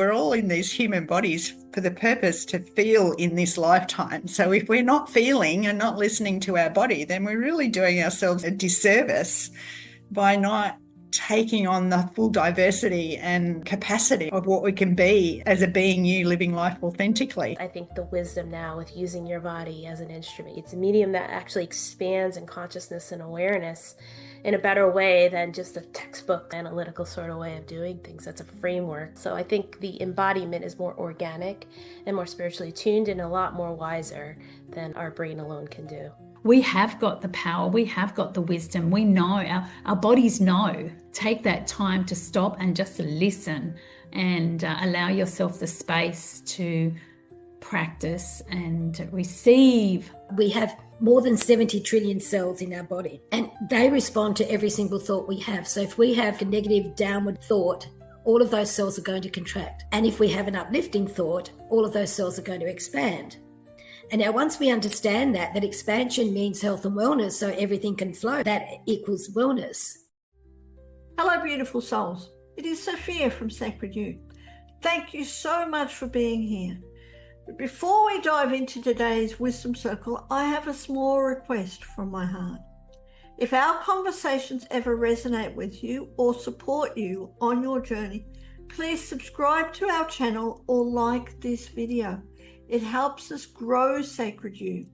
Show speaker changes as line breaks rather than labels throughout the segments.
We're all in these human bodies for the purpose to feel in this lifetime. So if we're not feeling and not listening to our body, then we're really doing ourselves a disservice by not taking on the full diversity and capacity of what we can be as a being you living life authentically.
I think the wisdom now with using your body as an instrument, it's a medium that actually expands in consciousness and awareness in a better way than just a textbook analytical sort of way of doing things. That's a framework. So I think the embodiment is more organic and more spiritually tuned and a lot more wiser than our brain alone can do.
We have got the power, we have got the wisdom, we know, our bodies know. Take that time to stop and just listen and allow yourself the space to practice and receive.
We have more than 70 trillion cells in our body and they respond to every single thought we have. So if we have a negative downward thought, all of those cells are going to contract. And if we have an uplifting thought, all of those cells are going to expand. And now once we understand that expansion means health and wellness, so everything can flow, that equals wellness.
Hello, beautiful souls. It is Sophia from Sacred You. Thank you so much for being here. But before we dive into today's Wisdom Circle, I have a small request from my heart. If our conversations ever resonate with you or support you on your journey, please subscribe to our channel or like this video. It helps us grow Sacred You,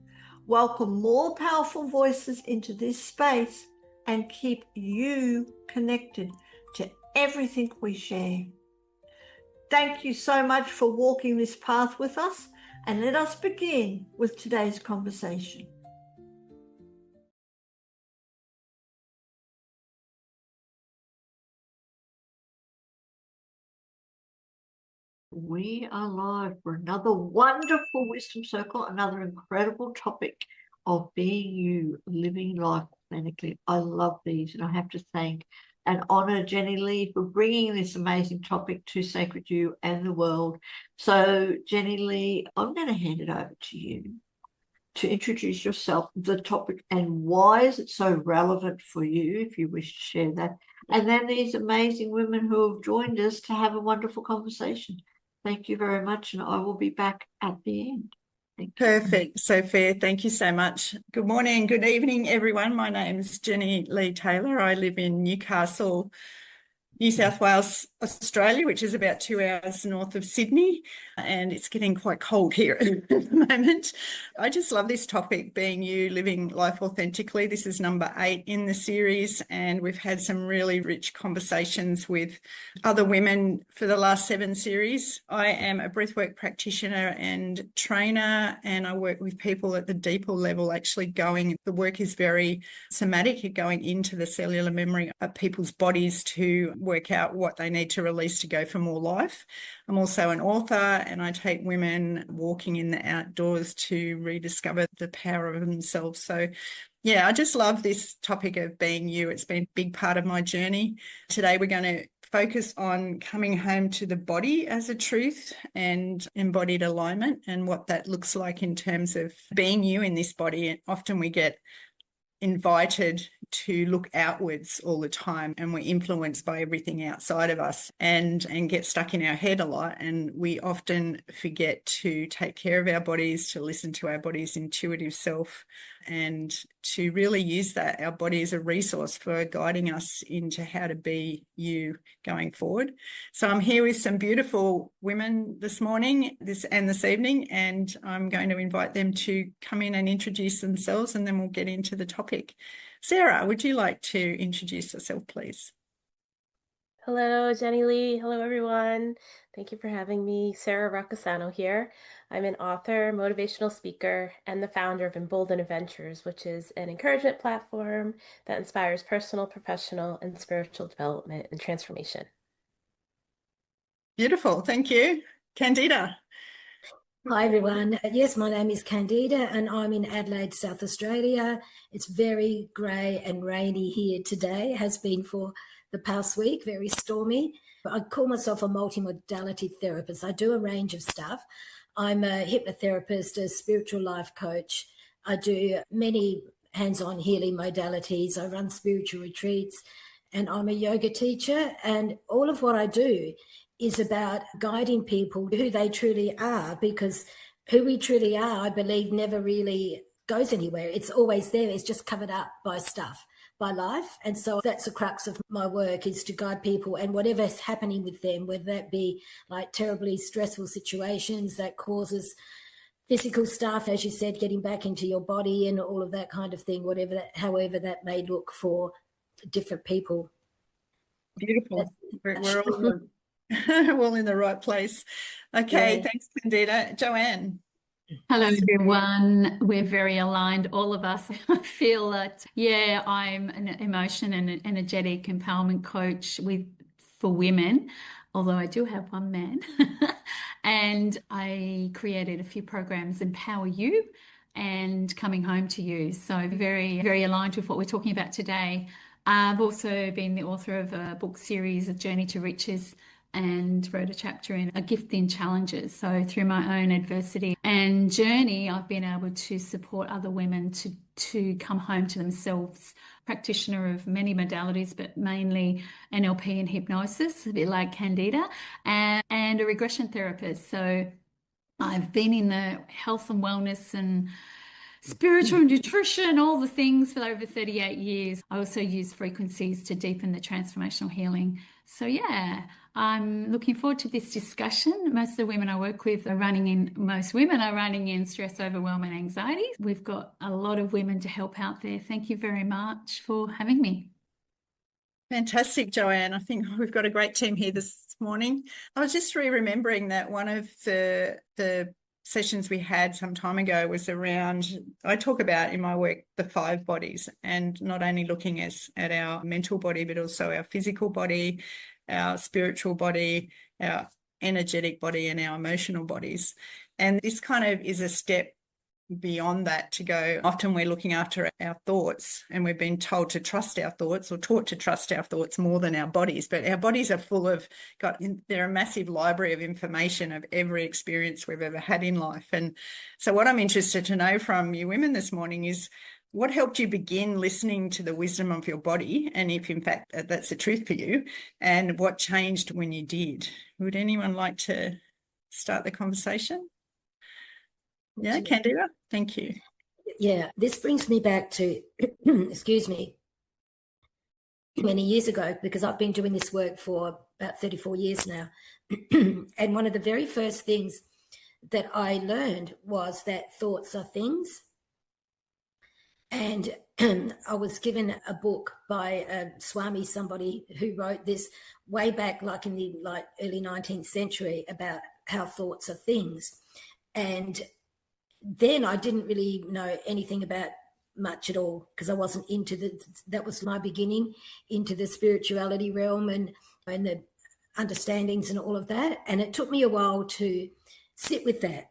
welcome more powerful voices into this space, and keep you connected to everything we share. Thank you so much for walking this path with us, and let us begin with today's conversation. We are live for another wonderful Wisdom Circle, another incredible topic of being you, living life authentically. I love these, and I have to thank and honor Jennylee for bringing this amazing topic to Sacred You and the world. So, Jennylee, I'm going to hand it over to you to introduce yourself, the topic, and why is it so relevant for you, if you wish to share that. And then these amazing women who have joined us to have a wonderful conversation. Thank you very much, and I will be back at the end.
Perfect, Sophia. Thank you so much. Good morning, good evening, everyone. My name's Jennylee Taylor. I live in Newcastle, New South Wales, Australia, which is about 2 hours north of Sydney, and it's getting quite cold here at the moment. I just love this topic, being you, living life authentically. This is number 8 in the series, and we've had some really rich conversations with other women for the last 7 series. I am a breathwork practitioner and trainer, and I work with people at the deeper level, actually the work is very somatic, going into the cellular memory of people's bodies to work out what they need to release to go for more life. I'm also an author, and I take women walking in the outdoors to rediscover the power of themselves. So yeah, I just love this topic of being you. It's been a big part of my journey. Today we're going to focus on coming home to the body as a truth and embodied alignment, and what that looks like in terms of being you in this body. And often we get invited to look outwards all the time, and we're influenced by everything outside of us and get stuck in our head a lot, and we often forget to take care of our bodies, to listen to our body's intuitive self, and to really use our body as a resource for guiding us into how to be you going forward. So I'm here with some beautiful women this morning and this evening, and I'm going to invite them to come in and introduce themselves, and then we'll get into the topic. Sara, would you like to introduce yourself, please?
Hello, Jennylee. Hello, everyone. Thank you for having me. Sara Roccisano here. I'm an author, motivational speaker, and the founder of Embolden Adventures, which is an encouragement platform that inspires personal, professional, and spiritual development and transformation.
Beautiful. Thank you. Candida.
Hi everyone. Yes, my name is Candida and I'm in Adelaide, South Australia. It's very grey and rainy here today. It has been for the past week, very stormy. I call myself a multimodality therapist. I do a range of stuff. I'm a hypnotherapist, a spiritual life coach. I do many hands-on healing modalities. I run spiritual retreats, and I'm a yoga teacher. And all of what I do is about guiding people to who they truly are, because who we truly are, I believe, never really goes anywhere. It's always there. It's just covered up by stuff, by life. And so that's the crux of my work, is to guide people, and whatever's happening with them, whether that be like terribly stressful situations that causes physical stuff, as you said, getting back into your body and all of that kind of thing, whatever that, however that may look for different people.
Beautiful. We're all in the right place. Okay,
Yeah.
thanks, Candida. Jo Anne.
Hello, everyone. We're very aligned, all of us. I feel that, yeah, I'm an emotion and an energetic empowerment coach for women, although I do have one man. And I created a few programs, Empower You and Coming Home to You. So very, very aligned with what we're talking about today. I've also been the author of a book series, A Journey to Riches, and wrote a chapter in A Gift in Challenges. So through my own adversity and journey, I've been able to support other women to come home to themselves. Practitioner of many modalities, but mainly NLP and hypnosis, a bit like Candida, and a regression therapist. So I've been in the health and wellness and spiritual nutrition, all the things, for over 38 years. I also use frequencies to deepen the transformational healing. So yeah, I'm looking forward to this discussion. Most of the women I work with most women are running in stress, overwhelm and anxiety. We've got a lot of women to help out there. Thank you very much for having me.
Fantastic, Jo Anne. I think we've got a great team here this morning. I was just remembering that one of the sessions we had some time ago was around, I talk about in my work, the 5 bodies, and not only looking at our mental body, but also our physical body, our spiritual body, our energetic body, and our emotional bodies. And this kind of is a step beyond that to go. Often we're looking after our thoughts, and we've been told to trust our thoughts, or taught to trust our thoughts more than our bodies. But our bodies are full of, they're a massive library of information of every experience we've ever had in life. And so what I'm interested to know from you women this morning is, what helped you begin listening to the wisdom of your body, and if in fact that's the truth for you, and what changed when you did? Would anyone like to start the conversation? Yeah, Candida, thank you.
Yeah, this brings me back to, excuse me, many years ago, because I've been doing this work for about 34 years now. And one of the very first things that I learned was that thoughts are things. And I was given a book by Swami, somebody who wrote this way back, like in the early 19th century, about how thoughts are things. And then I didn't really know anything about much at all, because I wasn't that was my beginning into the spirituality realm and the understandings and all of that. And it took me a while to sit with that.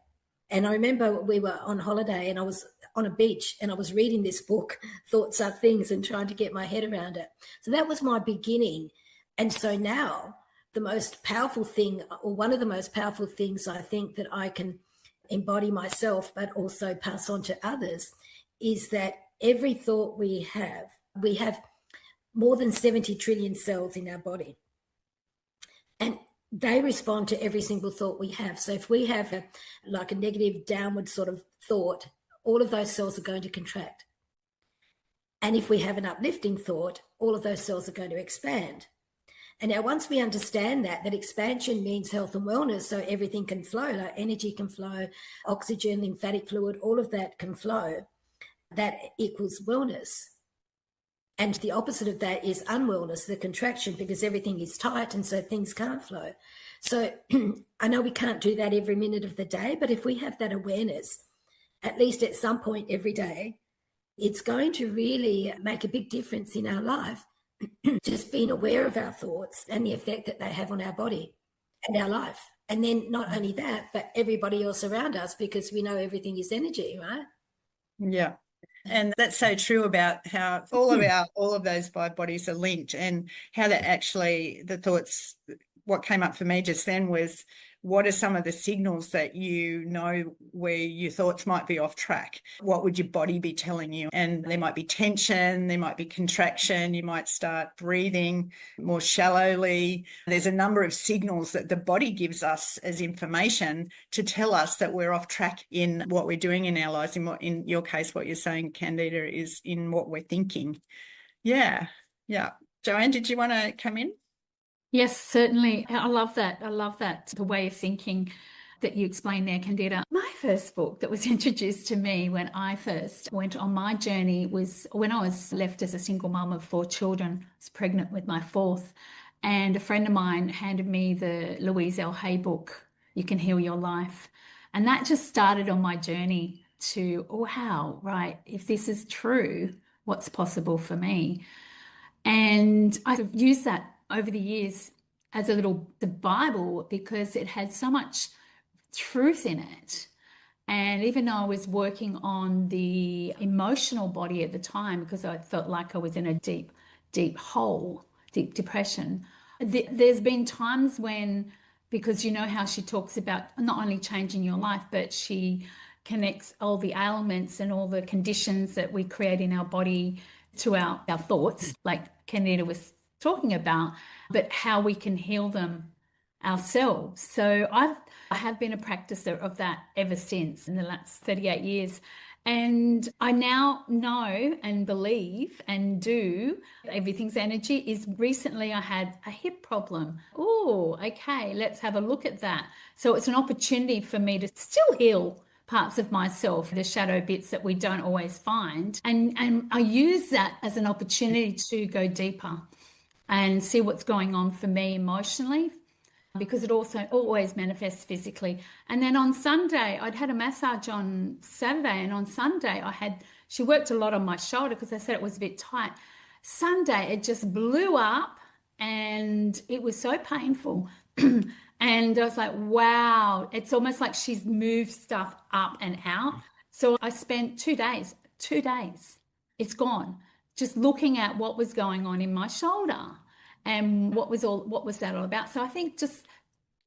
And I remember we were on holiday and I was on a beach and I was reading this book, Thoughts Are Things, and trying to get my head around it. So that was my beginning. And so now the most powerful thing, or one of the most powerful things I think that I can embody myself, but also pass on to others, is that every thought we have more than 70 trillion cells in our body. And they respond to every single thought we have. So if we have a negative downward sort of thought, all of those cells are going to contract. And if we have an uplifting thought, all of those cells are going to expand. And now once we understand that expansion means health and wellness, so everything can flow, like energy can flow, oxygen, lymphatic fluid, all of that can flow, that equals wellness. And the opposite of that is unwellness, the contraction, because everything is tight and so things can't flow. So I know we can't do that every minute of the day, but if we have that awareness, at least at some point every day, it's going to really make a big difference in our life. Just being aware of our thoughts and the effect that they have on our body and our life. And then not only that, but everybody else around us, because we know everything is energy, right?
Yeah. And that's so true about how all of those 5 bodies are linked, and how that actually, the thoughts, what came up for me just then was what are some of the signals that you know where your thoughts might be off track? What would your body be telling you? And there might be tension, there might be contraction, you might start breathing more shallowly. There's a number of signals that the body gives us as information to tell us that we're off track in what we're doing in our lives. In your case, what you're saying, Candida, is in what we're thinking. Yeah. Jo Anne, did you want to come in?
Yes, certainly. I love that. I love that, the way of thinking that you explained there, Candida. My first book that was introduced to me when I first went on my journey was when I was left as a single mum of 4 children. I was pregnant with my 4th, and a friend of mine handed me the Louise L. Hay book, You Can Heal Your Life. And that just started on my journey to, oh, wow, right, if this is true, what's possible for me? And I've used that over the years as the Bible, because it had so much truth in it. And even though I was working on the emotional body at the time, because I felt like I was in a deep, deep hole, deep depression, there's been times when, because you know how she talks about not only changing your life, but she connects all the ailments and all the conditions that we create in our body to our thoughts, like Candida was talking about, but how we can heal them ourselves. So I have been a practicer of that ever since, in the last 38 years. And I now know and believe and do everything's energy. Is recently I had a hip problem. Oh, okay, let's have a look at that. So it's an opportunity for me to still heal parts of myself, the shadow bits that we don't always find. And I use that as an opportunity to go deeper and see what's going on for me emotionally, because it also always manifests physically. And then on Sunday, I'd had a massage on Saturday, and on Sunday she worked a lot on my shoulder because I said it was a bit tight. Sunday, it just blew up and it was so painful. And I was like, wow, it's almost like she's moved stuff up and out. So I spent 2 days, it's gone, just looking at what was going on in my shoulder and what was that all about. So I think just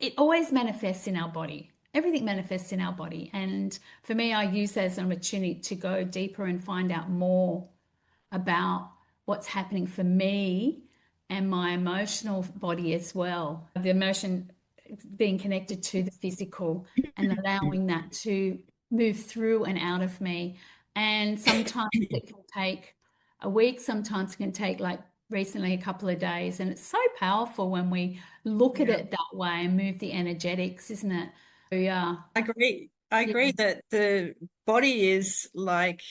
it always manifests in our body. Everything manifests in our body. And for me, I use that as an opportunity to go deeper and find out more about what's happening for me and my emotional body as well. The emotion being connected to the physical and allowing that to move through and out of me. And sometimes it can take a week, sometimes it can take, like recently, a couple of days. And it's so powerful when we look at it that way and move the energetics, isn't it? So, yeah.
I agree that the body is like,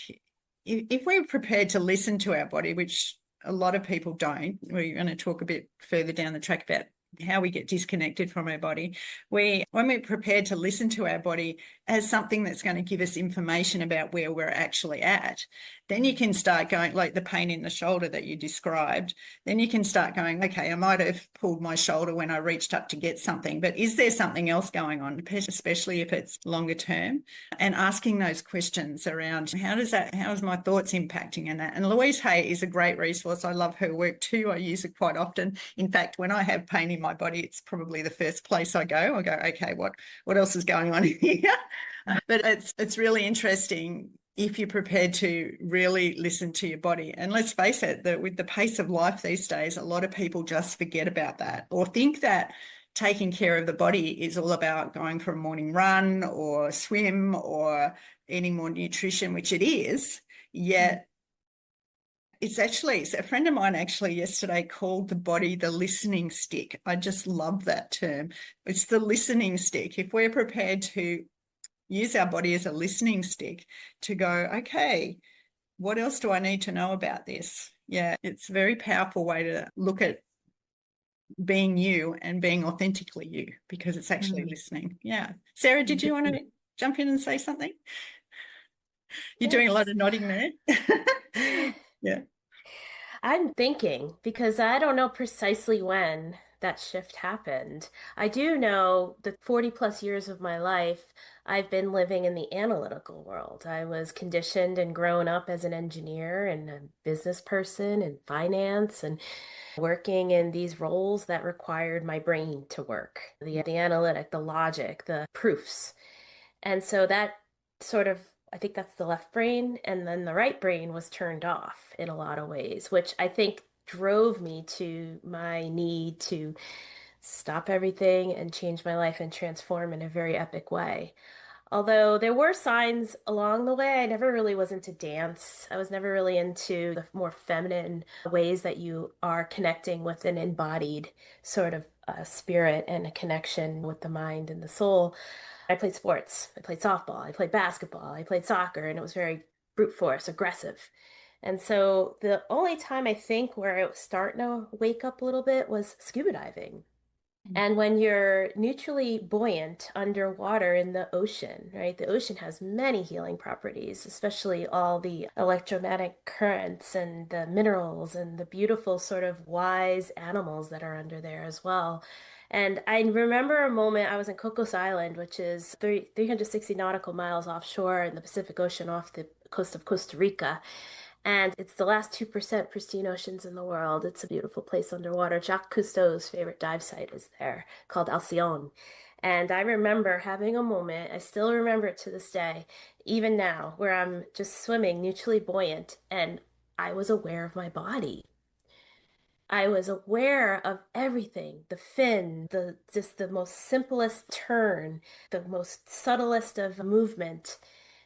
if we're prepared to listen to our body, which a lot of people don't, we're going to talk a bit further down the track about how we get disconnected from our body. When we're prepared to listen to our body as something that's going to give us information about where we're actually at, then you can start going, like the pain in the shoulder that you described, then you can start going, okay, I might have pulled my shoulder when I reached up to get something, but is there something else going on, especially if it's longer term? And asking those questions around how is my thoughts impacting in that? And Louise Hay is a great resource. I love her work too. I use it quite often. In fact, when I have pain in my body, it's probably the first place I go. I go, okay, what else is going on here? But it's really interesting if you're prepared to really listen to your body. And let's face it, that with the pace of life these days, a lot of people just forget about that, or think that taking care of the body is all about going for a morning run or swim or eating more nutrition, which it is. Yet it's actually, a friend of mine actually yesterday called the body the listening stick. I just love that term. It's the listening stick. If we're prepared to use our body as a listening stick to go, okay, what else do I need to know about this? Yeah, it's a very powerful way to look at being you and being authentically you, because it's actually listening. Yeah. Sarah, did you want to jump in and say something? You're doing a lot of nodding there. Yeah.
I'm thinking, because I don't know precisely when, that shift happened. I do know that 40 plus years of my life, I've been living in the analytical world. I was conditioned and grown up as an engineer and a business person in finance and working in these roles that required my brain to work, the analytic, the logic, the proofs. And so that sort of, I think that's the left brain. And then the right brain was turned off in a lot of ways, which I think drove me to my need to stop everything and change my life and transform in a very epic way. Although there were signs along the way, I never really was into dance. I was never really into the more feminine ways that you are connecting with an embodied sort of spirit and a connection with the mind and the soul. I played sports. I played softball. I played basketball. I played soccer, and it was very brute force, aggressive. And so the only time I think where it was starting to wake up a little bit was scuba diving. And when you're neutrally buoyant underwater in the ocean, right? The ocean has many healing properties, especially all the electromagnetic currents and the minerals and the beautiful sort of wise animals that are under there as well. And I remember a moment I was in Cocos Island, which is 360 nautical miles offshore in the Pacific Ocean off the coast of Costa Rica. And it's the last 2% pristine oceans in the world. It's a beautiful place underwater. Jacques Cousteau's favorite dive site is there, called Alcyon. And I remember having a moment, I still remember it to this day, even now, where I'm just swimming neutrally buoyant and I was aware of my body. I was aware of everything, the fin, the just the most simplest turn, the most subtlest of movement.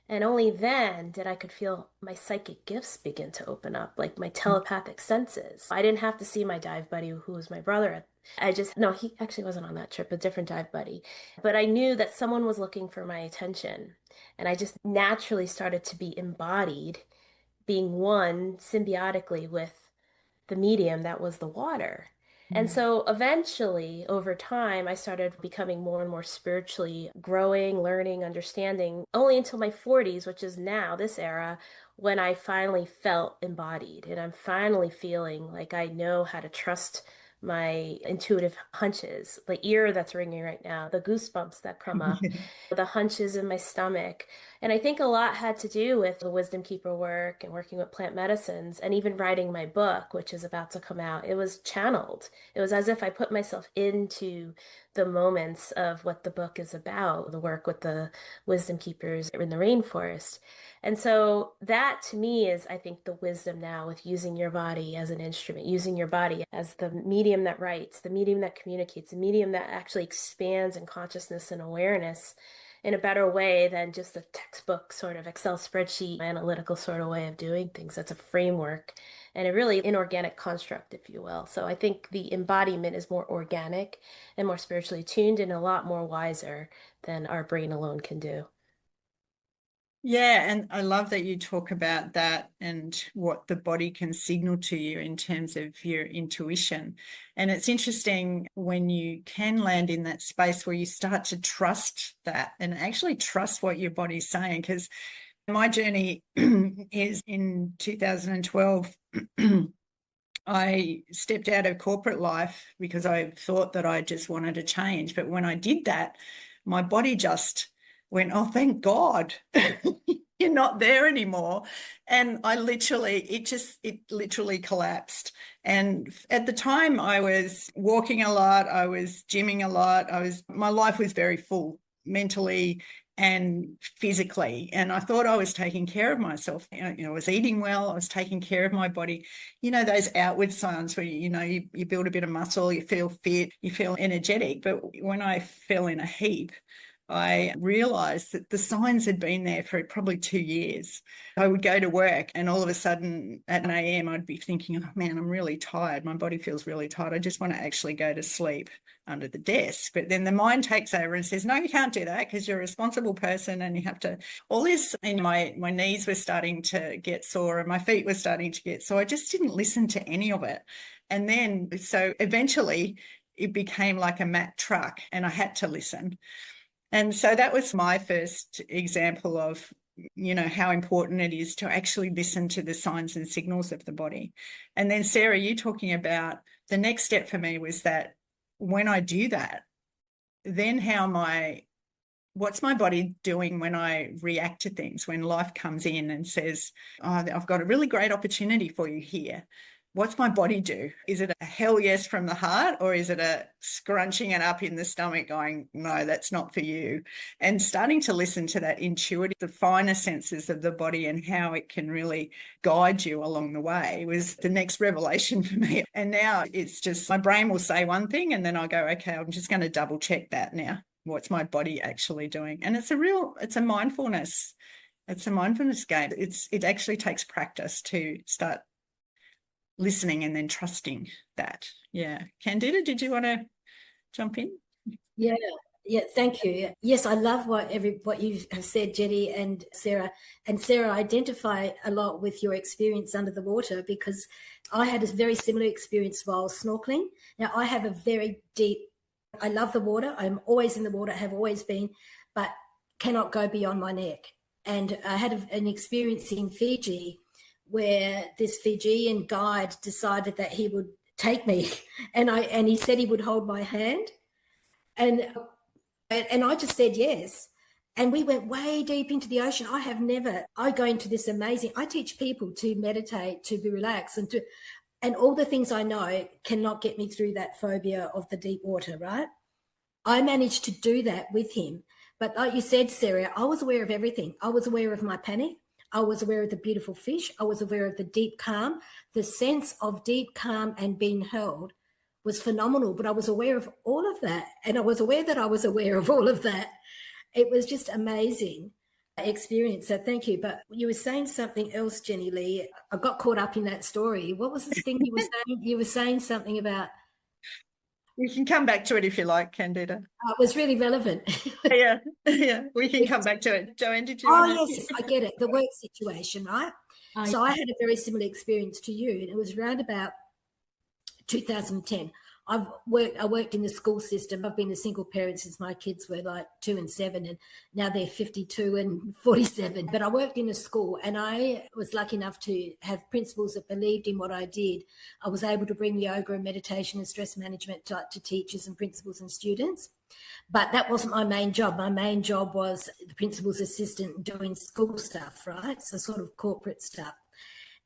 And only then did I could feel my psychic gifts begin to open up, like my telepathic senses. I didn't have to see my dive buddy, who was my brother. No, he actually wasn't on that trip, a different dive buddy. But I knew that someone was looking for my attention. And I just naturally started to be embodied, being one symbiotically with the medium that was the water. And so eventually, over time, I started becoming more and more spiritually growing, learning, understanding, only until my 40s, which is now this era, when I finally felt embodied. And I'm finally feeling like I know how to trust my intuitive hunches, the ear that's ringing right now, the goosebumps that come up, the hunches in my stomach. And I think a lot had to do with the Wisdom Keeper work and working with plant medicines and even writing my book, which is about to come out. It was channeled. It was as if I put myself into the moments of what the book is about, the work with the Wisdom Keepers in the rainforest. And so that to me is, I think, the wisdom now with using your body as an instrument, using your body as the medium that writes, the medium that communicates, the medium that actually expands in consciousness and awareness in a better way than just a textbook sort of Excel spreadsheet analytical sort of way of doing things. That's a framework and a really inorganic construct, if you will. So I think the embodiment is more organic and more spiritually tuned and a lot more wiser than our brain alone can do.
Yeah, and I love that you talk about that and what the body can signal to you in terms of your intuition. And it's interesting when you can land in that space where you start to trust that and actually trust what your body's saying. Because my journey is in 2012. I stepped out of corporate life because I thought that I just wanted to change. But when I did that, my body just went, oh, thank God, you're not there anymore. And it literally collapsed. And at the time I was walking a lot, I was gymming a lot. My life was very full mentally and physically. And I thought I was taking care of myself. I was eating well, I was taking care of my body. Those outward signs where, you build a bit of muscle, you feel fit, you feel energetic. But when I fell in a heap, I realized that the signs had been there for probably 2 years. I would go to work and all of a sudden at 9 a.m. I'd be thinking, oh man, I'm really tired. My body feels really tired. I just want to actually go to sleep under the desk. But then the mind takes over and says, no, you can't do that because you're a responsible person and you have to, all this, and my knees were starting to get sore and my feet were starting to get sore. I just didn't listen to any of it. And then, so eventually it became like a Mack truck and I had to listen. And so that was my first example of, how important it is to actually listen to the signs and signals of the body. And then, Sarah, you talking about the next step for me was that when I do that, then what's my body doing when I react to things, when life comes in and says, oh, I've got a really great opportunity for you here. What's my body do? Is it a hell yes from the heart, or is it a scrunching it up in the stomach going, no, that's not for you? And starting to listen to that intuitive, the finer senses of the body and how it can really guide you along the way was the next revelation for me. And now it's just my brain will say one thing and then I'll go, okay, I'm just going to double check that now. What's my body actually doing? And it's a mindfulness game. It actually takes practice to start listening and then trusting that. Yeah. Candida, did you want to jump in?
Yeah, thank you. Yes, I love what you have said, Jenny and Sarah. And Sarah, I identify a lot with your experience under the water, because I had a very similar experience while snorkeling. Now, I have a very I love the water. I'm always in the water, have always been, but cannot go beyond my neck. And I had an experience in Fiji where this Fijian guide decided that he would take me, and he said he would hold my hand, and I just said yes. And we went way deep into the ocean. I go into this amazing, I teach people to meditate, to be relaxed, and all the things I know cannot get me through that phobia of the deep water, right? I managed to do that with him. But like you said, Sarah, I was aware of everything. I was aware of my panic. I was aware of the beautiful fish. I was aware of the deep calm. The sense of deep calm and being held was phenomenal, but I was aware of all of that. And I was aware that I was aware of all of that. It was just amazing experience. So thank you. But you were saying something else, Jennylee. I got caught up in that story. What was this thing you were saying? You were saying something about...
You can come back to it if you like, Candida.
It was really relevant.
Yeah, we can come back to it. Jo Anne, did you want to...
Yes, I get it. The work situation, right? So I had a very similar experience to you, and it was around about 2010. I worked in the school system. I've been a single parent since my kids were like 2 and 7, and now they're 52 and 47. But I worked in a school, and I was lucky enough to have principals that believed in what I did. I was able to bring yoga and meditation and stress management to teachers and principals and students. But that wasn't my main job. My main job was the principal's assistant doing school stuff, right? So sort of corporate stuff.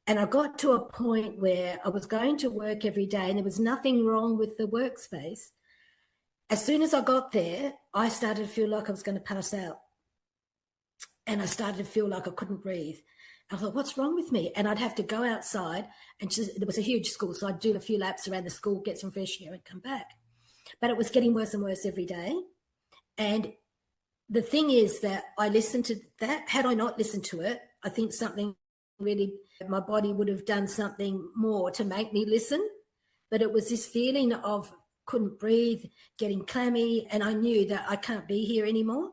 And I got to a point where I was going to work every day and there was nothing wrong with the workspace. As soon as I got there, I started to feel like I was going to pass out. And I started to feel like I couldn't breathe. I thought, what's wrong with me? And I'd have to go outside, and there was a huge school, so I'd do a few laps around the school, get some fresh air and come back. But it was getting worse and worse every day. And the thing is that I listened to that. Had I not listened to it, I think my body would have done something more to make me listen. But it was this feeling of couldn't breathe, getting clammy, and I knew that I can't be here anymore.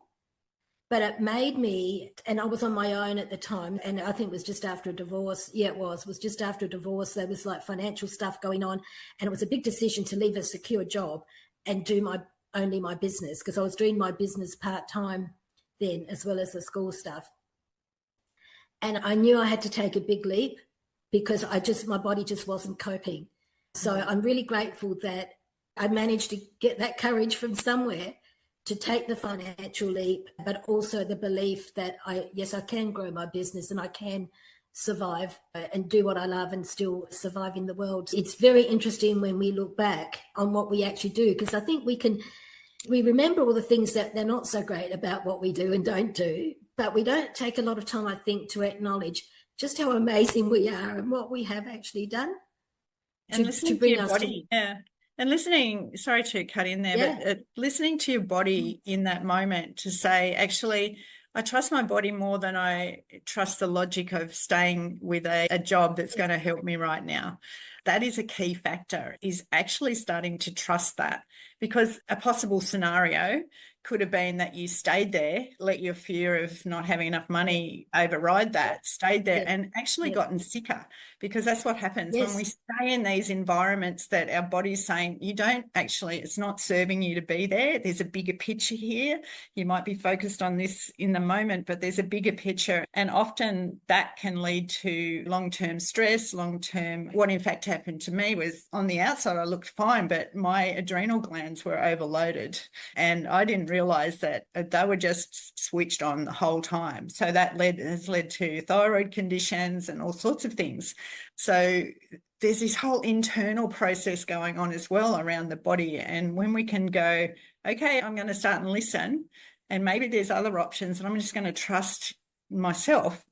But it made me, and I was on my own at the time, and I think it was just after a divorce. Yeah, it was just after a divorce. There was like financial stuff going on, and it was a big decision to leave a secure job and do only my business, because I was doing my business part-time then as well as the school stuff. And I knew I had to take a big leap because my body just wasn't coping. So I'm really grateful that I managed to get that courage from somewhere to take the financial leap, but also the belief that I can grow my business and I can survive and do what I love and still survive in the world. It's very interesting when we look back on what we actually do, because I think we remember all the things that they're not so great about what we do and don't do, but we don't take a lot of time, I think, to acknowledge just how amazing we are and what we have actually done.
And listening to your body. Yeah. And listening, sorry to cut in there, but listening to your body in that moment to say, actually, I trust my body more than I trust the logic of staying with a job that's going to help me right now. That is a key factor, is actually starting to trust that, because a possible scenario could have been that you stayed there, let your fear of not having enough money override that, stayed there and actually gotten sicker, because that's what happens when we stay in these environments that our body's saying, you don't actually, it's not serving you to be there. There's a bigger picture here. You might be focused on this in the moment, but there's a bigger picture. And often that can lead to long-term stress, long-term, what in fact happened to me was on the outside, I looked fine, but my adrenal glands were overloaded and I didn't realize that they were just switched on the whole time. So that has led to thyroid conditions and all sorts of things. So there's this whole internal process going on as well around the body. And when we can go, okay, I'm going to start and listen, and maybe there's other options, and I'm just going to trust myself.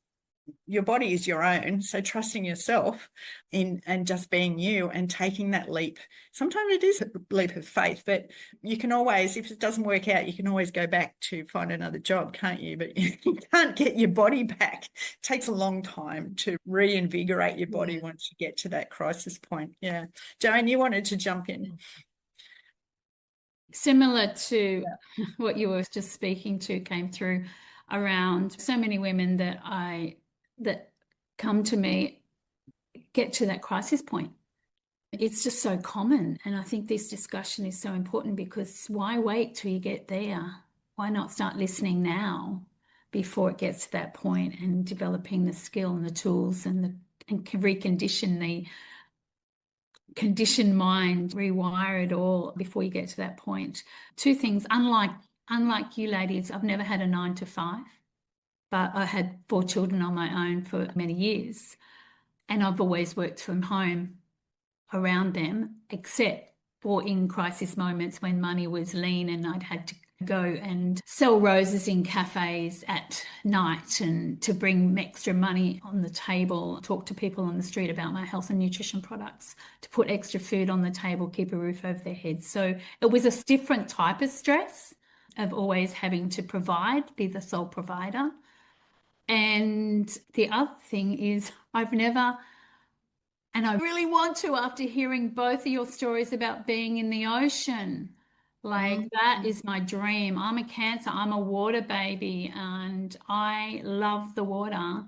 Your body is your own, so trusting yourself in and just being you and taking that leap. Sometimes it is a leap of faith, but you can always, if it doesn't work out, you can always go back to find another job, can't you? But you can't get your body back. It takes a long time to reinvigorate your body once you get to that crisis point. Yeah. Jo Anne, you wanted to jump in.
Similar to what you were just speaking to came through around so many women that come to me get to that crisis point. It's just so common. And I think this discussion is so important, because why wait till you get there? Why not start listening now before it gets to that point, and developing the skill and the tools and recondition the conditioned mind, rewire it all before you get to that point. Two things, unlike you ladies, I've never had a 9 to 5. But I had 4 children on my own for many years, and I've always worked from home around them, except for in crisis moments when money was lean and I'd had to go and sell roses in cafes at night and to bring extra money on the table, talk to people on the street about my health and nutrition products, to put extra food on the table, keep a roof over their heads. So it was a different type of stress of always having to provide, be the sole provider. And the other thing is I've never, and I really want to, after hearing both of your stories about being in the ocean, like that is my dream. I'm a Cancer, I'm a water baby, and I love the water.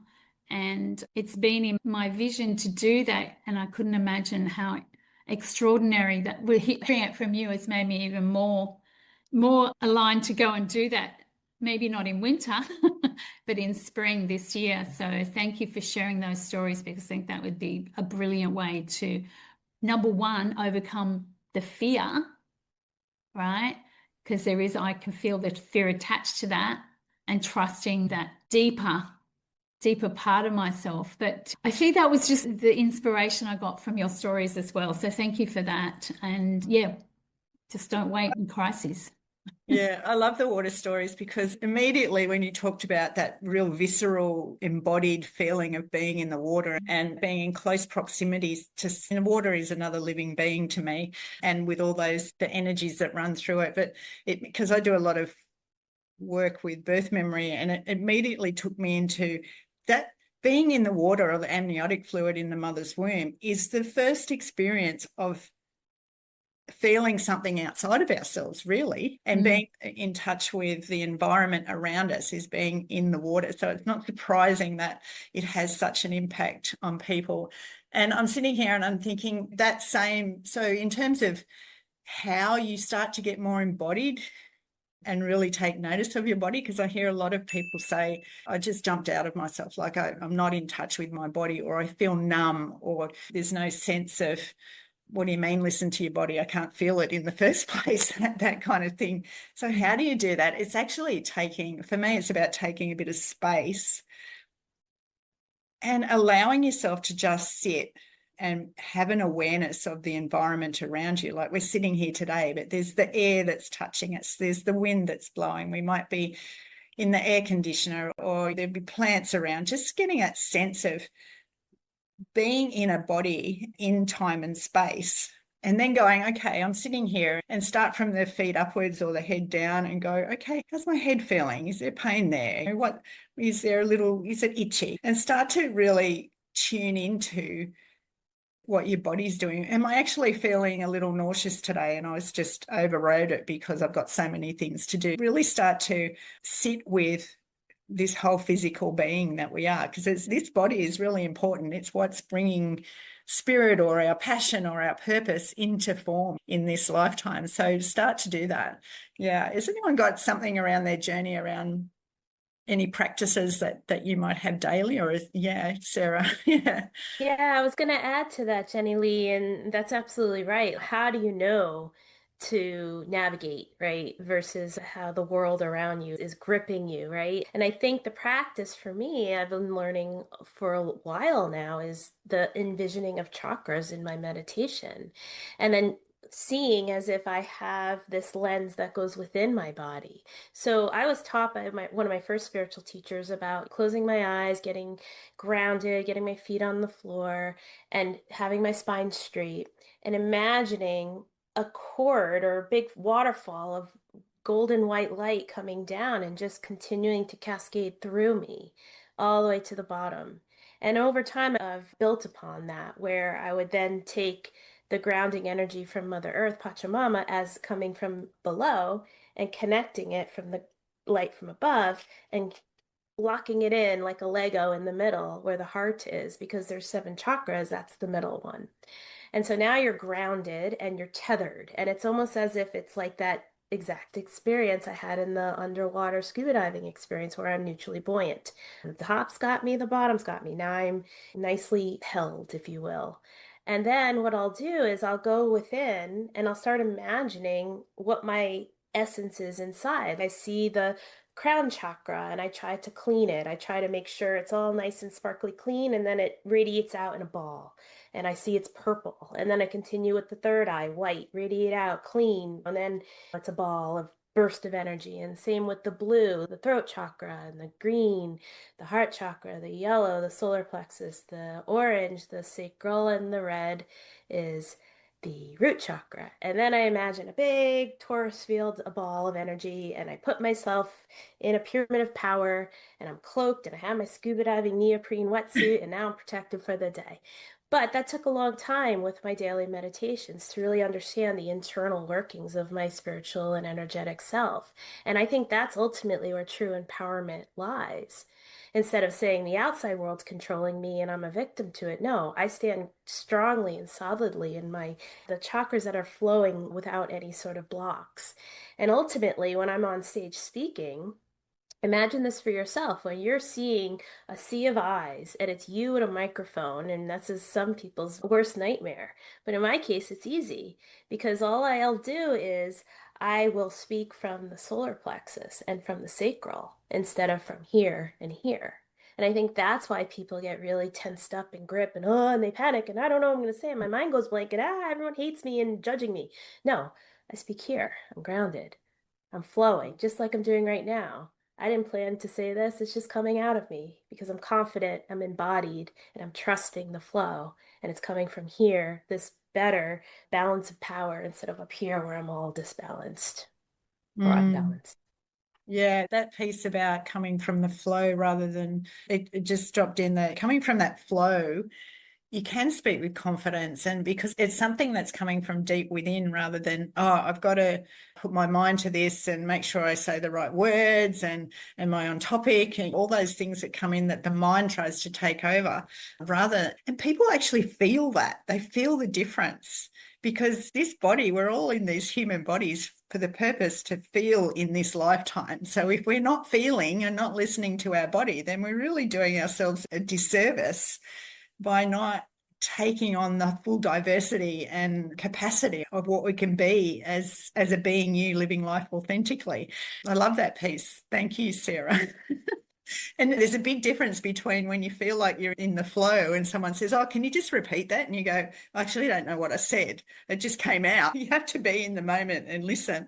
And it's been in my vision to do that. And I couldn't imagine how extraordinary that hearing it from you has made me even more aligned to go and do that. Maybe not in winter, but in spring this year. So thank you for sharing those stories, because I think that would be a brilliant way to, number one, overcome the fear, right? Because I can feel the fear attached to that, and trusting that deeper part of myself. But I think that was just the inspiration I got from your stories as well. So thank you for that. And yeah, just don't wait in crisis.
Yeah, I love the water stories, because immediately when you talked about that real visceral embodied feeling of being in the water and being in close proximity to, and water is another living being to me, and with all the energies that run through it. But because I do a lot of work with birth memory, and it immediately took me into that being in the water, or the amniotic fluid in the mother's womb, is the first experience of feeling something outside of ourselves, really, and being in touch with the environment around us is being in the water. So it's not surprising that it has such an impact on people. And I'm sitting here and I'm thinking that same, so in terms of how you start to get more embodied and really take notice of your body, because I hear a lot of people say, I just jumped out of myself, like I'm not in touch with my body, or I feel numb, or there's no sense of, what do you mean listen to your body? I can't feel it in the first place, that kind of thing. So how do you do that? It's actually for me, it's about taking a bit of space and allowing yourself to just sit and have an awareness of the environment around you. Like we're sitting here today, but there's the air that's touching us. There's the wind that's blowing. We might be in the air conditioner, or there'd be plants around. Just getting that sense of being in a body in time and space, and then going, okay, I'm sitting here, and start from the feet upwards or the head down and go, okay, how's my head feeling? Is there pain there? What is there? Is it itchy? And start to really tune into what your body's doing. Am I actually feeling a little nauseous today? And I was just overrode it because I've got so many things to do. Really start to sit with this whole physical being that we are, because this body is really important. It's what's bringing spirit or our passion or our purpose into form in this lifetime. So start to do that. Yeah. Has anyone got something around their journey around any practices that you might have daily? Or yeah, Sarah. Yeah.
Yeah, I was going to add to that, Jennylee, and that's absolutely right. How do you know to navigate, right? Versus how the world around you is gripping you, right? And I think the practice for me, I've been learning for a while now, is the envisioning of chakras in my meditation. And then seeing as if I have this lens that goes within my body. So I was taught by one of my first spiritual teachers about closing my eyes, getting grounded, getting my feet on the floor, and having my spine straight, and imagining a cord or a big waterfall of golden white light coming down and just continuing to cascade through me all the way to the bottom. And over time, I've built upon that, where I would then take the grounding energy from Mother Earth, Pachamama, as coming from below and connecting it from the light from above and locking it in like a Lego in the middle where the heart is, because there's 7 chakras, that's the middle one. And so now you're grounded and you're tethered. And it's almost as if it's like that exact experience I had in the underwater scuba diving experience where I'm neutrally buoyant. The top's got me, the bottom's got me. Now I'm nicely held, if you will. And then what I'll do is I'll go within and I'll start imagining what my essence is inside. I see the crown chakra and I try to clean it. I try to make sure it's all nice and sparkly clean, and then it radiates out in a ball. And I see it's purple. And then I continue with the third eye, white, radiate out, clean. And then it's a ball of burst of energy. And same with the blue, the throat chakra, and the green, the heart chakra, the yellow, the solar plexus, the orange, the sacral, and the red is the root chakra. And then I imagine a big torus field, a ball of energy, and I put myself in a pyramid of power, and I'm cloaked, and I have my scuba diving neoprene wetsuit, and now I'm protected for the day. But that took a long time with my daily meditations to really understand the internal workings of my spiritual and energetic self. And I think that's ultimately where true empowerment lies. Instead of saying the outside world's controlling me and I'm a victim to it, no, I stand strongly and solidly in the chakras that are flowing without any sort of blocks. And ultimately, when I'm on stage speaking, imagine this for yourself when you're seeing a sea of eyes and it's you at a microphone, and that's some people's worst nightmare. But in my case, it's easy because all I'll do is I will speak from the solar plexus and from the sacral instead of from here and here. And I think that's why people get really tensed up and grip and they panic and I don't know what I'm going to say. And my mind goes blank and everyone hates me and judging me. No, I speak here. I'm grounded. I'm flowing just like I'm doing right now. I didn't plan to say this. It's just coming out of me because I'm confident, I'm embodied, and I'm trusting the flow. And it's coming from here, this better balance of power instead of up here where I'm all disbalanced or unbalanced.
Yeah, that piece about coming from the flow rather than it just dropped in there. Coming from that flow, you can speak with confidence, and because it's something that's coming from deep within rather than, I've got to put my mind to this and make sure I say the right words and am I on topic, and all those things that come in that the mind tries to take over and people actually feel that. They feel the difference because this body, we're all in these human bodies for the purpose to feel in this lifetime. So if we're not feeling and not listening to our body, then we're really doing ourselves a disservice by not taking on the full diversity and capacity of what we can be as a being, you living life authentically. I love that piece. Thank you, Sarah. And there's a big difference between when you feel like you're in the flow and someone says, can you just repeat that? And you go, I actually don't know what I said. It just came out. You have to be in the moment and listen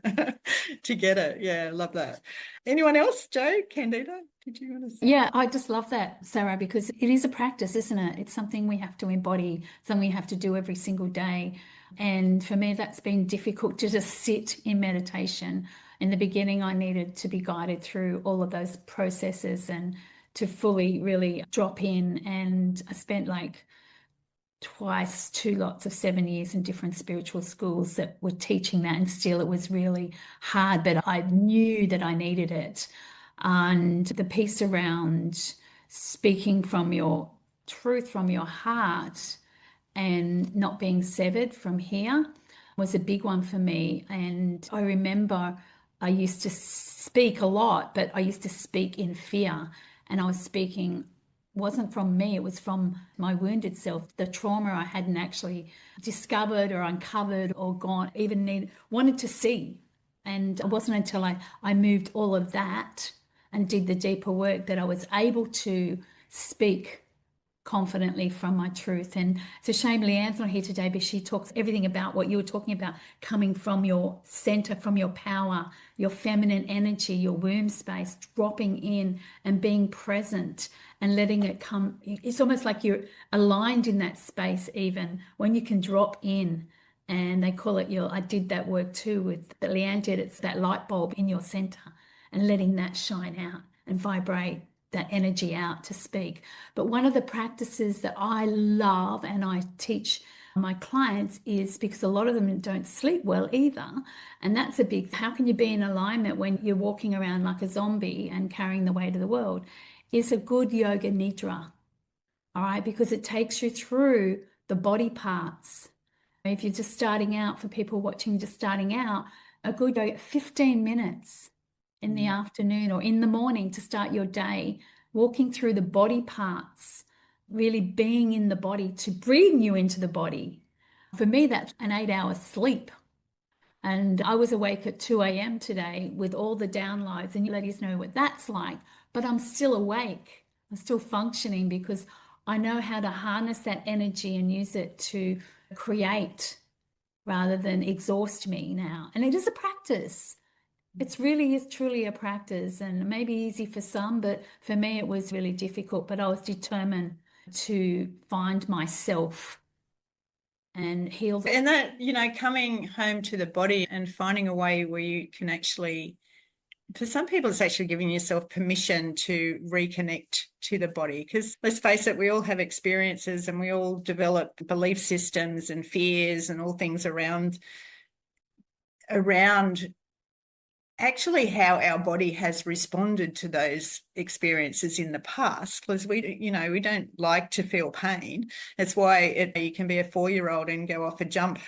to get it. Yeah, I love that. Anyone else? Jo, Candida, did you want to say?
Yeah, I just love that, Sarah, because it is a practice, isn't it? It's something we have to embody, something we have to do every single day. And for me, that's been difficult to just sit in meditation. In the beginning, I needed to be guided through all of those processes and to fully really drop in. And I spent like twice, 2 lots of 7 years in different spiritual schools that were teaching that, and still it was really hard, but I knew that I needed it. And the piece around speaking from your truth, from your heart, and not being severed from here was a big one for me. And I remember I used to speak a lot, but I used to speak in fear, and I was speaking wasn't from me, it was from my wounded self, the trauma I hadn't actually discovered or uncovered or wanted to see. And it wasn't until I moved all of that and did the deeper work that I was able to speak confidently from my truth. And it's a shame Leanne's not here today, but she talks everything about what you were talking about, coming from your center, from your power, your feminine energy, your womb space, dropping in and being present and letting it come. It's almost like you're aligned in that space, even when you can drop in. And they call it I did that work too with that Leanne did. It's that light bulb in your center and letting that shine out and vibrate that energy out to speak. But one of the practices that I love and I teach my clients is, because a lot of them don't sleep well either, and that's a big, how can you be in alignment when you're walking around like a zombie and carrying the weight of the world, is a good yoga nidra. All right, because it takes you through the body parts. If you're just starting out, for people watching just starting out, a good yoga, 15 minutes in the afternoon or in the morning to start your day, walking through the body parts, really being in the body to bring you into the body. For me, that's an 8-hour sleep. And I was awake at 2 a.m. today with all the downloads, and you ladies know what that's like, but I'm still awake. I'm still functioning because I know how to harness that energy and use it to create rather than exhaust me now. And it is a practice. It really is truly a practice, and maybe easy for some, but for me it was really difficult. But I was determined to find myself and heal.
And that, coming home to the body and finding a way where you can actually, for some people, it's actually giving yourself permission to reconnect to the body. Because let's face it, we all have experiences and we all develop belief systems and fears and all things around actually how our body has responded to those experiences in the past, because we don't like to feel pain. That's why you can be a 4-year-old and go off a jump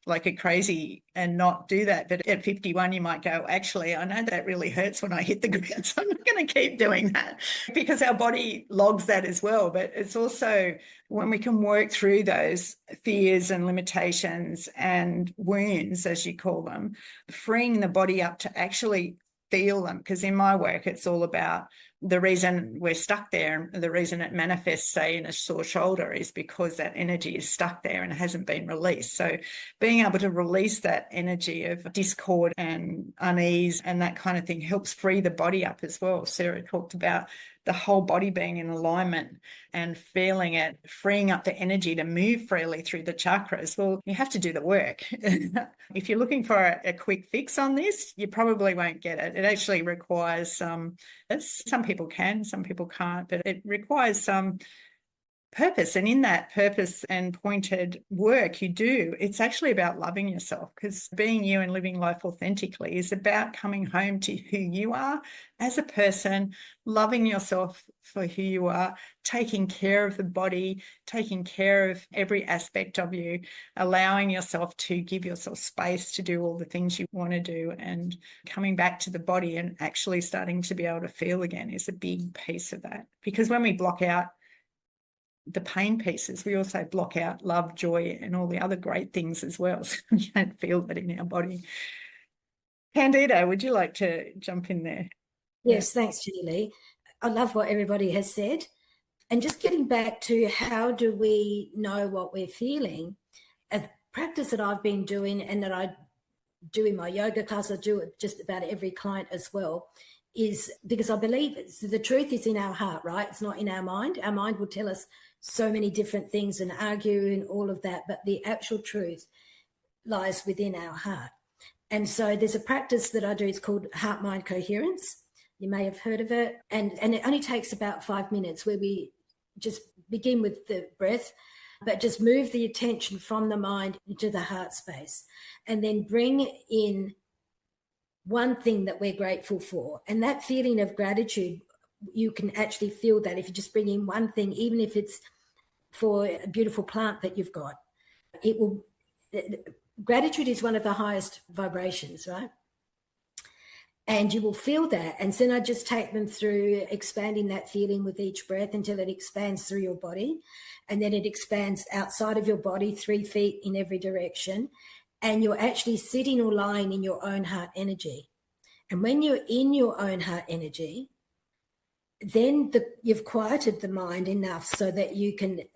like a crazy and not do that. But at 51, you might go, actually, I know that really hurts when I hit the ground, so I'm not going to keep doing that, because our body logs that as well. But it's also when we can work through those fears and limitations and wounds, as you call them, freeing the body up to actually feel them. Because in my work, it's all about the reason we're stuck there, and the reason it manifests, say, in a sore shoulder, is because that energy is stuck there and it hasn't been released. So being able to release that energy of discord and unease and that kind of thing helps free the body up as well. Sarah talked about the whole body being in alignment and feeling it, freeing up the energy to move freely through the chakras. Well, you have to do the work. If you're looking for a quick fix on this, you probably won't get it. It actually requires some people can, some people can't, but it requires some purpose. And in that purpose and pointed work you do, it's actually about loving yourself, because being you and living life authentically is about coming home to who you are as a person, loving yourself for who you are, taking care of the body, taking care of every aspect of you, allowing yourself to give yourself space to do all the things you want to do, and coming back to the body and actually starting to be able to feel again is a big piece of that. Because when we block out the pain pieces, we also block out love, joy, and all the other great things as well. So we don't feel that in our body. Candida, would you like to jump in there?
Yes, thanks, Jennylee. I love what everybody has said. And just getting back to how do we know what we're feeling, a practice that I've been doing and that I do in my yoga class, I do it just about every client as well, is because I believe the truth is in our heart, right? It's not in our mind. Our mind will tell us so many different things and argue and all of that, but the actual truth lies within our heart. And so there's a practice that I do, it's called heart-mind coherence. You may have heard of it. And it only takes about 5 minutes, where we just begin with the breath but just move the attention from the mind into the heart space, and then bring in one thing that we're grateful for. And that feeling of gratitude, you can actually feel that if you just bring in one thing, even if it's for a beautiful plant that you've got. It will. Gratitude is one of the highest vibrations, right? And you will feel that. And then I just take them through expanding that feeling with each breath until it expands through your body. And then it expands outside of your body, 3 feet in every direction. And you're actually sitting or lying in your own heart energy. And when you're in your own heart energy, then you've quieted the mind enough so that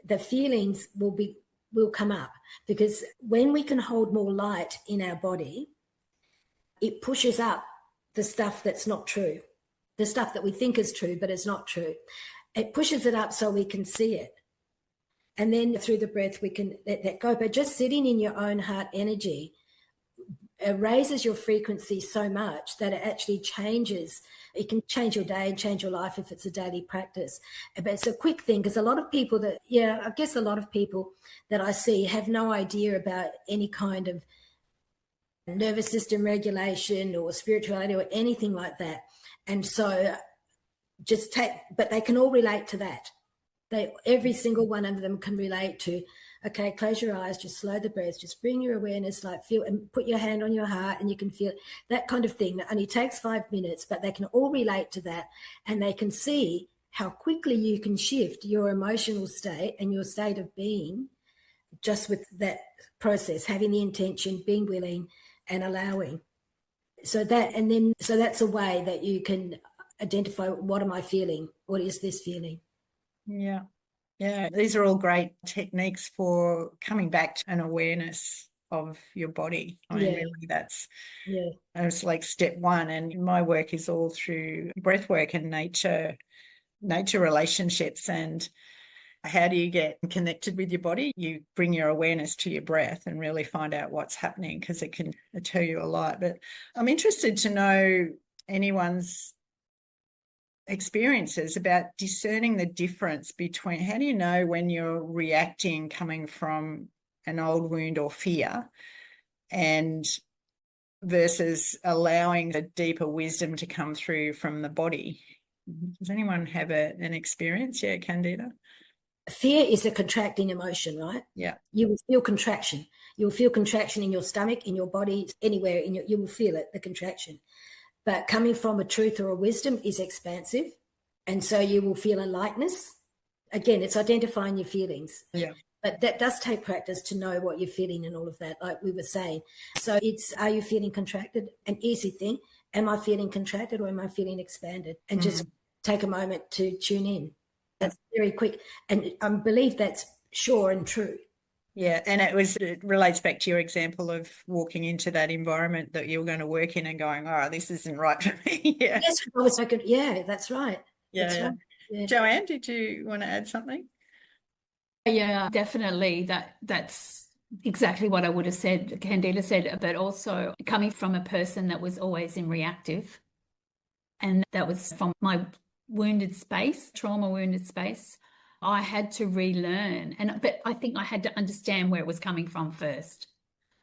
the feelings will come up. Because when we can hold more light in our body, it pushes up the stuff that's not true, the stuff that we think is true, but it's not true. It pushes it up so we can see it. And then through the breath, we can let that go. But just sitting in your own heart energy, it raises your frequency so much that it actually changes. It can change your day and change your life if it's a daily practice. But it's a quick thing, because a lot of people that I see have no idea about any kind of nervous system regulation or spirituality or anything like that. And so but they can all relate to that. Every single one of them can relate to, okay, close your eyes, just slow the breath, just bring your awareness, feel, and put your hand on your heart and you can feel that kind of thing. That only takes 5 minutes, but they can all relate to that, and they can see how quickly you can shift your emotional state and your state of being just with that process, having the intention, being willing and allowing. So that's a way that you can identify, what am I feeling? What is this feeling?
Yeah. Yeah. These are all great techniques for coming back to an awareness of your body. I mean, really, that's like step one. And my work is all through breath work and nature relationships. And how do you get connected with your body? You bring your awareness to your breath and really find out what's happening, because it can tell you a lot. But I'm interested to know anyone's experiences about discerning the difference between, how do you know when you're reacting coming from an old wound or fear and versus allowing the deeper wisdom to come through from the body? Does anyone have an experience? Yeah, Candida?
Fear is a contracting emotion, right?
Yeah.
You will feel contraction. You'll feel contraction in your stomach, in your body, anywhere you will feel it, the contraction. But coming from a truth or a wisdom is expansive. And so you will feel a lightness. Again, it's identifying your feelings.
Yeah.
But that does take practice to know what you're feeling and all of that, like we were saying. So are you feeling contracted? An easy thing. Am I feeling contracted or am I feeling expanded? And just take a moment to tune in. That's very quick. And I believe that's sure and true.
Yeah, and it relates back to your example of walking into that environment that you're going to work in and going, oh, this isn't right for me. Yeah.
Yes, I was like, yeah, that's right.
Yeah.
That's right.
Yeah. Jo Anne, did you want to add something?
Yeah, definitely. That's exactly what I would have said, Candida said, but also coming from a person that was always in reactive. And that was from my wounded space, trauma wounded space. I had to relearn, but I think I had to understand where it was coming from first,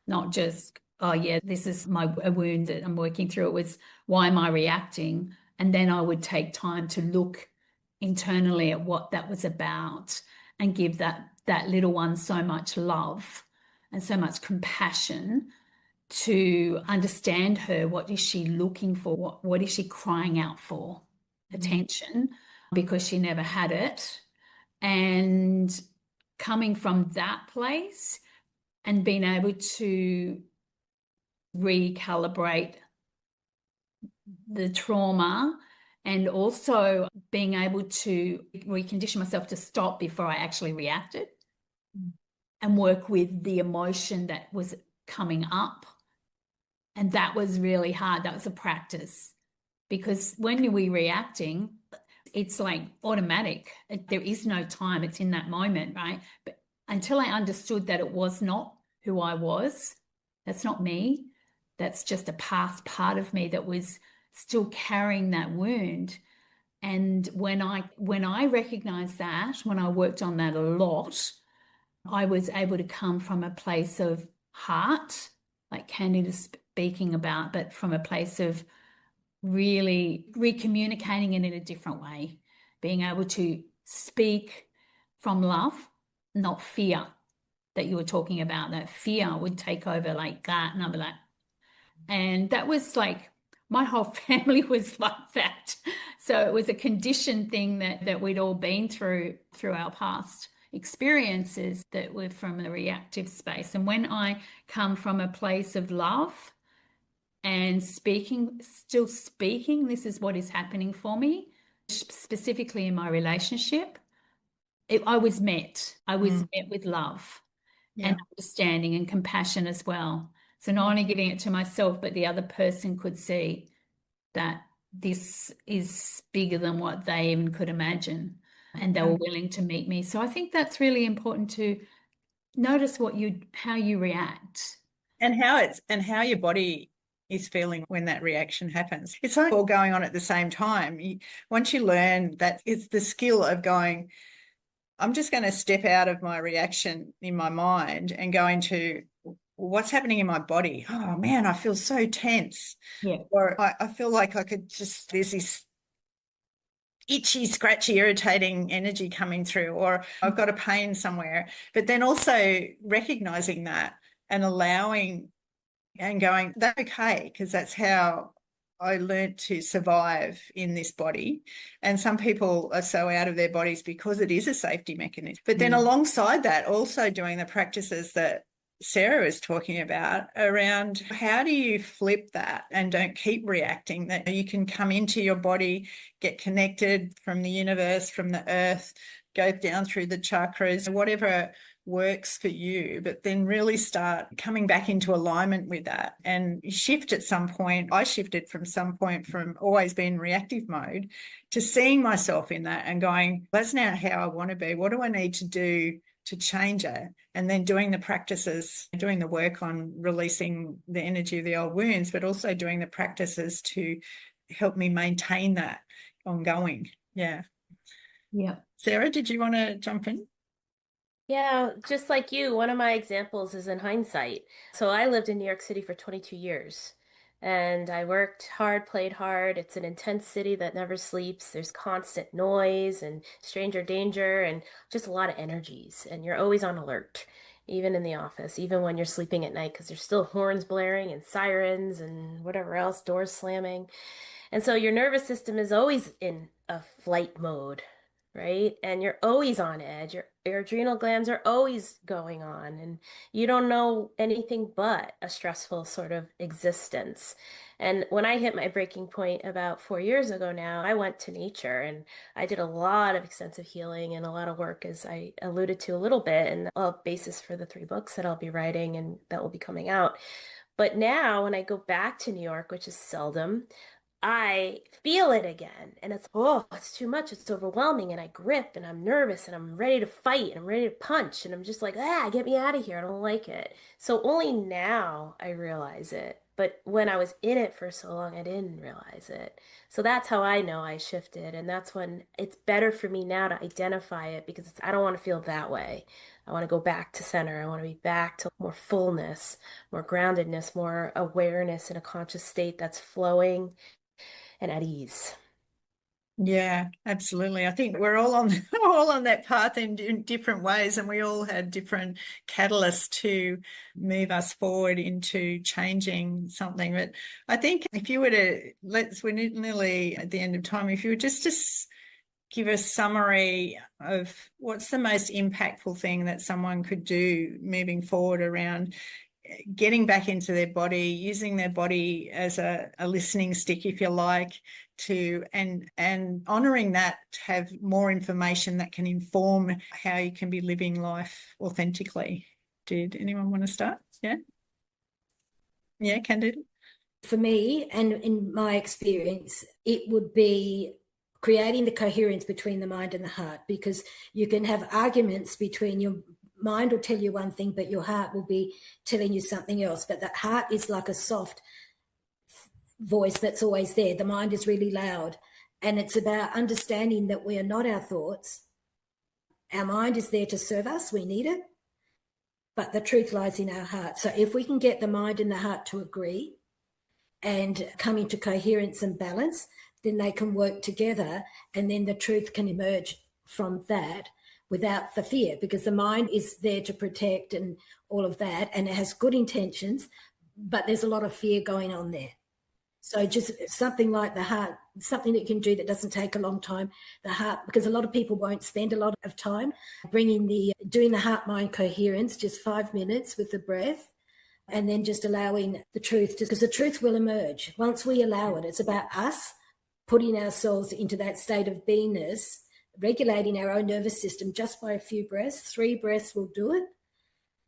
not just, oh yeah, this is a wound that I'm working through. It was, why am I reacting? And then I would take time to look internally at what that was about and give that little one so much love and so much compassion to understand her. What is she looking for? What is she crying out for? Attention, because she never had it. And coming from that place and being able to recalibrate the trauma, and also being able to recondition myself to stop before I actually reacted and work with the emotion that was coming up. And that was really hard. That was a practice, because when we're reacting, it's like automatic. There is no time. It's in that moment, right? But until I understood that it was not who I was, that's not me. That's just a past part of me that was still carrying that wound. And when I recognized that, when I worked on that a lot, I was able to come from a place of heart, like Candida's speaking about, but from a place of really recommunicating it in a different way, being able to speak from love, not fear that you were talking about. That fear would take over like that, and I'd be like, and that was like, my whole family was like that. So it was a conditioned thing that we'd all been through our past experiences that were from a reactive space. And when I come from a place of love and still speaking, this is what is happening for me, specifically in my relationship, I was met with love and understanding and compassion as well. So not only giving it to myself, but the other person could see that this is bigger than what they even could imagine, and they were willing to meet me. So I think that's really important, to notice how you react.
And how your body is feeling when that reaction happens. It's like all going on at the same time. Once you learn that, it's the skill of going, I'm just going to step out of my reaction in my mind and go into what's happening in my body. Oh man, I feel so tense.
Yeah.
Or I feel like I could just, there's this itchy, scratchy, irritating energy coming through, or I've got a pain somewhere. But then also recognizing that and allowing and going, that's okay, because that's how I learned to survive in this body. And some people are so out of their bodies because it is a safety mechanism. But then alongside that, also doing the practices that Sara was talking about around how do you flip that and don't keep reacting, that you can come into your body, get connected from the universe, from the earth, go down through the chakras, whatever works for you, but then really start coming back into alignment with that and shift at some point. I shifted from some point from always being reactive mode to seeing myself in that and going, that's not how I want to be. What do I need to do to change it? And then doing the practices, doing the work on releasing the energy of the old wounds, but also doing the practices to help me maintain that ongoing. Yeah. Sara, did you want to jump in?
Yeah, just like you, one of my examples is in hindsight. So I lived in New York City for 22 years and I worked hard, played hard. It's an intense city that never sleeps. There's constant noise and stranger danger and just a lot of energies. And you're always on alert, even in the office, even when you're sleeping at night, because there's still horns blaring and sirens and whatever else, doors slamming. And so your nervous system is always in a flight mode, right? And you're always on edge. Your adrenal glands are always going on, and you don't know anything but a stressful sort of existence. And when I hit my breaking point about 4 years ago now, I went to nature and I did a lot of extensive healing and a lot of work, as I alluded to a little bit, and a basis for the 3 books that I'll be writing and that will be coming out. But now when I go back to New York, which is seldom, I feel it again. And it's too much. It's overwhelming. And I grip and I'm nervous and I'm ready to fight and I'm ready to punch. And I'm just like, get me out of here. I don't like it. So only now I realize it. But when I was in it for so long, I didn't realize it. So that's how I know I shifted. And that's when it's better for me now to identify it, because I don't want to feel that way. I want to go back to center. I want to be back to more fullness, more groundedness, more awareness in a conscious state that's flowing and at ease.
Yeah, absolutely. I think we're all on that path in different ways, and we all had different catalysts to move us forward into changing something. But I think if you were to, we're nearly at the end of time, if you were just to give a summary of what's the most impactful thing that someone could do moving forward around getting back into their body, using their body as a listening stick, if you like, and honouring that, to have more information that can inform how you can be living life authentically. Did anyone want to start? Yeah, Candida?
For me, and in my experience, it would be creating the coherence between the mind and the heart, because you can have arguments between your mind will tell you one thing, but your heart will be telling you something else. But that heart is like a soft voice that's always there. The mind is really loud. And it's about understanding that we are not our thoughts. Our mind is there to serve us. We need it. but the truth lies in our heart. So if we can get the mind and the heart to agree and come into coherence and balance, then they can work together, and then the truth can emerge from that without the fear, because the mind is there to protect and all of that, and it has good intentions, but there's a lot of fear going on there. So just something like the heart, something that you can do that doesn't take a long time, the heart, because a lot of people won't spend a lot of time doing the heart-mind coherence, just 5 minutes with the breath, and then just allowing the truth, because the truth will emerge. Once we allow it, it's about us putting ourselves into that state of beingness, regulating our own nervous system just by a few breaths. 3 breaths will do it.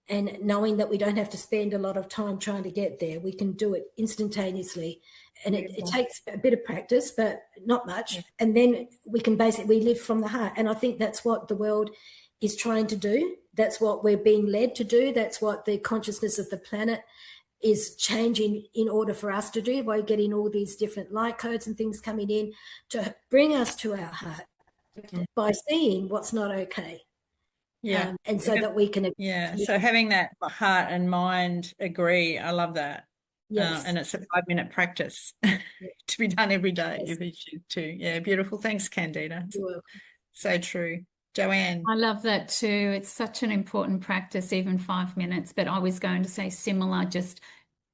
And knowing that we don't have to spend a lot of time trying to get there, we can do it instantaneously. And it takes a bit of practice, but not much. Yeah. And then we can we live from the heart. And I think that's what the world is trying to do. That's what we're being led to do. That's what the consciousness of the planet is changing in order for us to do, by getting all these different light codes and things coming in to bring us to our heart, by seeing what's not okay.
Yeah.
And so that we can...
Yeah. So having that heart and mind agree, I love that.
Yes.
And it's a 5-minute practice to be done every day if you choose to. Yeah, beautiful. Thanks, Candida.
You're welcome.
So true. Jo Anne.
I love that too. It's such an important practice, even 5 minutes. But I was going to say similar, just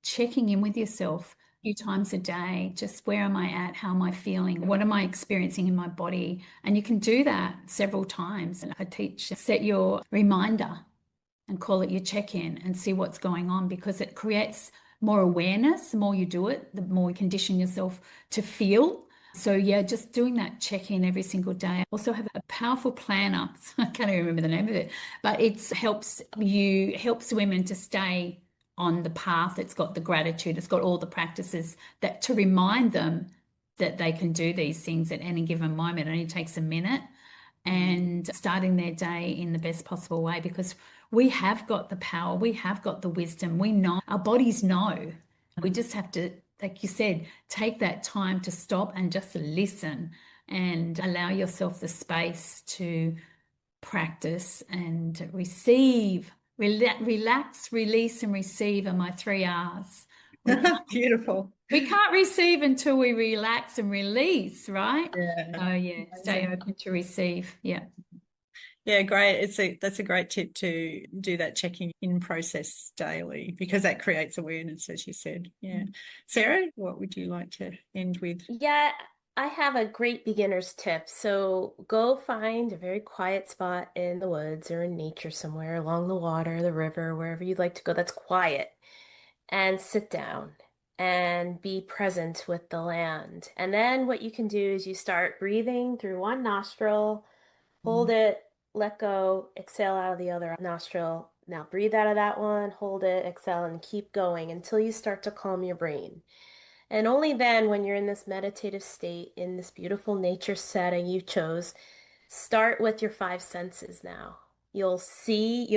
checking in with yourself a few times a day. Just where am I at? How am I feeling? What am I experiencing in my body? And you can do that several times. And I teach, set your reminder and call it your check-in and see what's going on, because it creates more awareness. The more you do it, the more you condition yourself to feel. So yeah, just doing that check-in every single day. I also have a powerful planner. I can't even remember the name of it, but it helps women to stay on the path. It's got the gratitude. It's got all the practices that to remind them that they can do these things at any given moment. It only takes a minute, and starting their day in the best possible way, because we have got the power. We have got the wisdom. We know, our bodies know. We just have to, like you said, take that time to stop and just listen and allow yourself the space to practice and receive. Relax, release, and receive are my 3 R's.
Beautiful.
We can't receive until we relax and release, right?
Yeah.
Oh yeah, stay open to receive. Yeah.
Yeah, great. That's a great tip, to do that checking in process daily, because that creates awareness, as you said. Yeah. Sarah, what would you like to end with?
Yeah, I have a great beginner's tip. So go find a very quiet spot in the woods or in nature somewhere, along the water, the river, wherever you'd like to go that's quiet, and sit down and be present with the land. And then what you can do is you start breathing through one nostril, hold it, let go, exhale out of the other nostril. Now breathe out of that one, hold it, exhale, and keep going until you start to calm your brain. And only then, when you're in this meditative state, in this beautiful nature setting you chose, start with your 5 senses now. You'll see,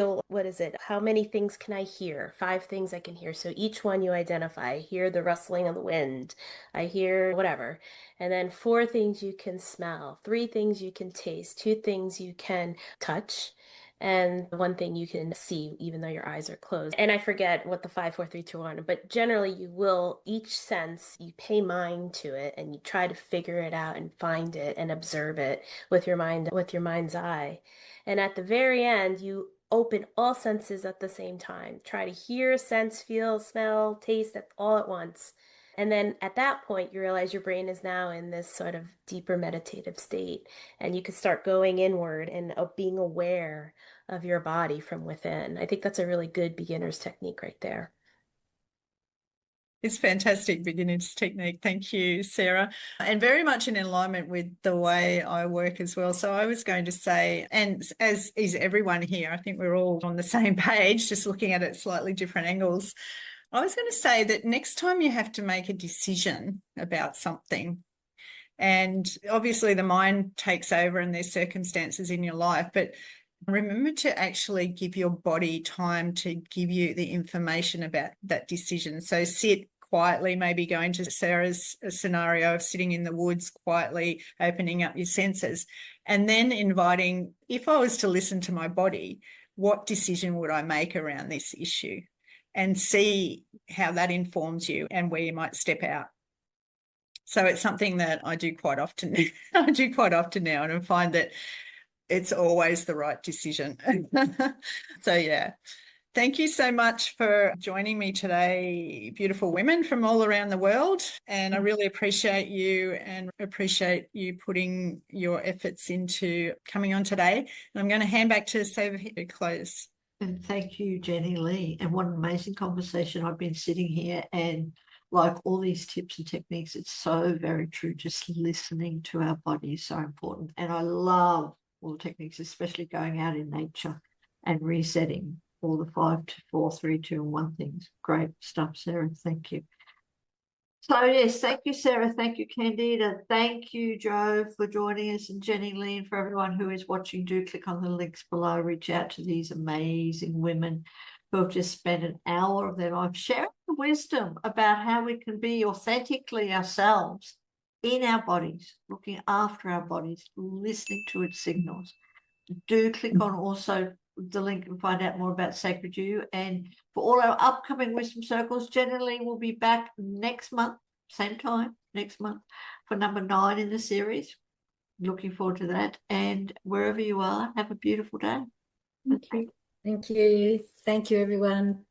how many things can I hear? 5 things I can hear. So each one you identify. I hear the rustling of the wind. I hear whatever. And then 4 things you can smell, 3 things you can taste, 2 things you can touch, and 1 thing you can see, even though your eyes are closed. And I forget what the 5, 4, 3, 2, 1, but generally you will, each sense, you pay mind to it and you try to figure it out and find it and observe it with your mind's eye. And at the very end, you open all senses at the same time. Try to hear, sense, feel, smell, taste all at once. And then at that point, you realize your brain is now in this sort of deeper meditative state, and you can start going inward and being aware of your body from within. I think that's a really good beginner's technique right there.
It's fantastic beginner's technique. Thank you, Sarah. And very much in alignment with the way I work as well. So I was going to say, and as is everyone here, I think we're all on the same page, just looking at it slightly different angles. I was going to say that next time you have to make a decision about something, and obviously the mind takes over and there's circumstances in your life, but remember to actually give your body time to give you the information about that decision. So sit quietly, maybe going to Sarah's scenario of sitting in the woods quietly, opening up your senses, and then inviting, if I was to listen to my body, what decision would I make around this issue, and see how that informs you and where you might step out. So it's something that I do quite often. I do quite often now, and I find that it's always the right decision. So yeah. Thank you so much for joining me today, beautiful women from all around the world. And I really appreciate you and appreciate you putting your efforts into coming on today. And I'm going to hand back to Sara to close.
And thank you, Jennylee. And what an amazing conversation. I've been sitting here, and like all these tips and techniques, it's so very true. Just listening to our body is so important. And I love all the techniques, especially going out in nature and resetting all the 5, 4, 3, 2, and 1 things. Great stuff, Sara. Thank you. So yes, thank you, Sara. Thank you, Candida. Thank you, Jo, for joining us, and Jennylee, and for everyone who is watching. Do click on the links below. Reach out to these amazing women who have just spent an hour of their life sharing the wisdom about how we can be authentically ourselves in our bodies, looking after our bodies, listening to its signals. Do click on also the link and find out more about Sacred You. And for all our upcoming Wisdom Circles, Jennylee will be back next month, same time next month, for number 9 in the series. Looking forward to that. And wherever you are, have a beautiful day.
Thank you. Thank you. Thank you, everyone.